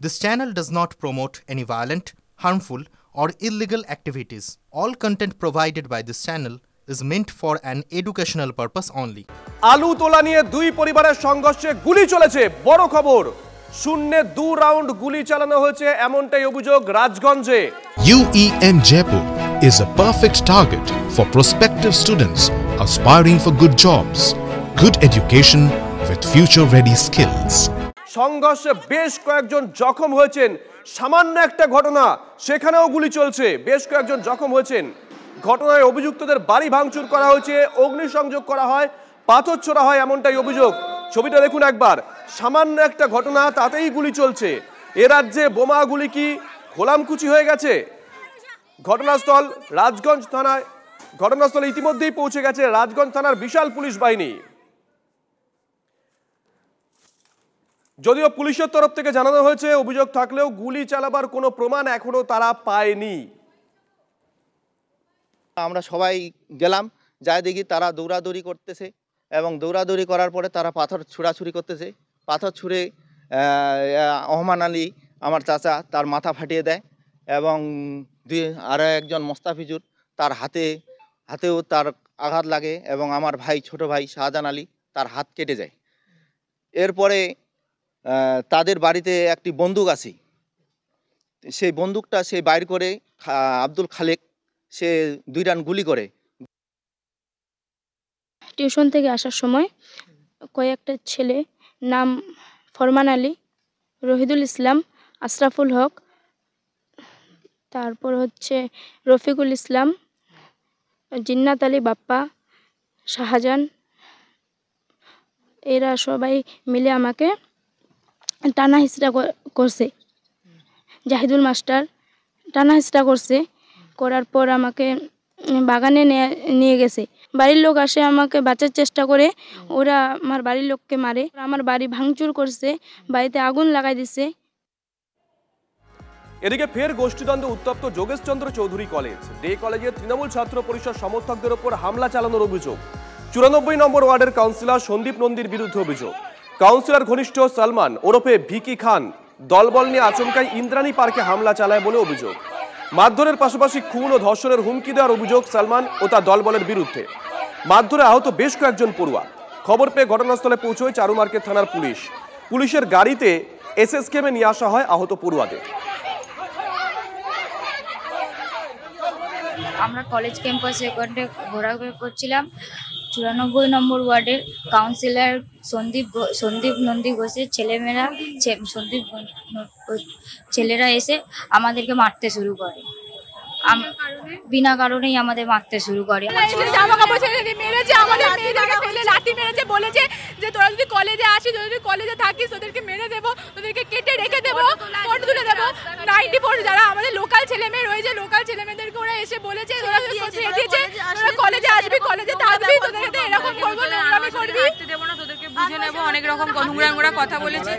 This channel does not promote any violent, harmful, or illegal activities. All content provided by this channel is meant for an educational purpose only. আলু তোলা নিয়ে দুই পরিবারের সংঘর্ষে গুলি চলেছে, বড় খবর। শূন্যে 2 রাউন্ড গুলি চালানো হয়েছে এমনটাই অভিযোগ রাজগঞ্জে। UEM Jaipur is a perfect target for prospective students aspiring for good jobs, good education with future-ready skills. সংঘর্ষে বেশ কয়েকজন জখম হয়েছেন। সামান্য একটা ঘটনা, সেখানেও গুলি চলছে, বেশ কয়েকজন জখম হয়েছেন। ঘটনায় অভিযুক্তদের বাড়ি ভাঙচুর করা হয়েছে, অগ্নিসংযোগ করা হয়, পাথর ছোড়া হয় এমনটাই অভিযোগ। ছবিটা দেখুন একবার, সামান্য একটা ঘটনা তাতেই গুলি চলছে। এ রাজ্যে বোমা গুলি কি খোলামকুচি হয়ে গেছে? ঘটনাস্থল রাজগঞ্জ থানায়, ঘটনাস্থলে ইতিমধ্যেই পৌঁছে গেছে রাজগঞ্জ থানার বিশাল পুলিশ বাহিনী। যদিও পুলিশের তরফ থেকে জানানো হয়েছে অভিযোগ থাকলেও গুলি চালাবার কোনো প্রমাণ এখনো তারা পায়নি। আমরা সবাই গেলাম, যাই দেখি তারা দৌড়াদৌড়ি করতেছে এবং দৌড়াদৌড়ি করার পরে তারা পাথর ছুড়াছুড়ি করতেছে। পাথর ছুঁড়ে রহমান আলী আমার চাচা তার মাথা ফাটিয়ে দেয় এবং আরও একজন মোস্তাফিজুর তার হাতেও তার আঘাত লাগে এবং আমার ভাই ছোট ভাই শাহজাহান আলী তার হাত কেটে যায়। এরপরে তাদের বাড়িতে একটি বন্দুক আছে, সেই বন্দুকটা সে বাইর করে আব্দুল খালেক সে 2 রাউন্ড গুলি করে। টিউশন থেকে আসার সময় কয়েকটা ছেলে, নাম ফরমান আলী, রহিদুল ইসলাম, আশরাফুল হক, তারপর হচ্ছে রফিকুল ইসলাম, জিন্নাত আলী বাপ্পা, শাহজাহান, এরা সবাই মিলে আমাকে টানা হিচড়া করছে। জাহিদুল মাস্টার টানা হিচড়া করছে, করার পর আমাকে বাগানে নিয়ে গেছে। বাড়ির লোক আসে আমাকে বাঁচার চেষ্টা করে, ওরা আমার বাড়ির লোককে মারে, আমার বাড়ি ভাঙচুর করছে, বাড়িতে আগুন লাগাই দিছে। এদিকে ফের গোষ্ঠীদ্বন্দ্বে উত্তপ্ত যোগেশচন্দ্র চৌধুরী কলেজ। ডে কলেজের তৃণমূল ছাত্র পরিষদ সমর্থকদের ওপর হামলা চালানোর অভিযোগ। 94 নম্বর ওয়ার্ডের কাউন্সিলর সন্দীপ নন্দীর বিরুদ্ধে অভিযোগ। কাউন্সিলর ঘনিষ্ঠ সালমান ওরফে ভিকি খান দলবল নিয়ে আচমকাই ইন্দ্রাণী পার্কে হামলা চালায় বলে অভিযোগ। মারধরের পাশাপাশি খুন ও ধর্ষণের হুমকি দেওয়ার অভিযোগ সালমান ও তার দলবলের বিরুদ্ধে। মারধরে আহত বেশ কয়েকজন পড়ুয়া। খবর পেয়ে ঘটনাস্থলে পৌঁছয় চারুমার্কেট থানার পুলিশ। পুলিশের গাড়িতে এসএসকেএমে নিয়ে আসা হয় আহত পড়ুয়াদের। আমরা কলেজ ক্যাম্পাসে ঘোরাঘুরি করছিলাম। 94 নম্বর ওয়ার্ডের কাউন্সিলর সন্দীপ নন্দী ঘোষের ছেলেরা এসে আমাদেরকে মারতে শুরু করে, বিনা কারণেই আমাদের মারতে শুরু করে। বলেছে যে তোরা যদি কলেজে আসিস, যদি কলেজে থাকিস, তোদেরকে মেরে দেবো, তোদেরকে কেটে রেখে দেবো, ফটো তুলে দেবো। 94 যারা আমাদের লোকাল ছেলেমেয়ে রয়েছে, লোকাল ছেলেমেয়েদেরকে ওরা এসে বলেছে তোরা কলেজে আসবি, কলেজে থাকবি, তোদেরকে এরকম করবো, নোংরামি করবি, দেবো না, তোদেরকে বুঝে নেবো, অনেক রকম নোংরা কথা বলেছে।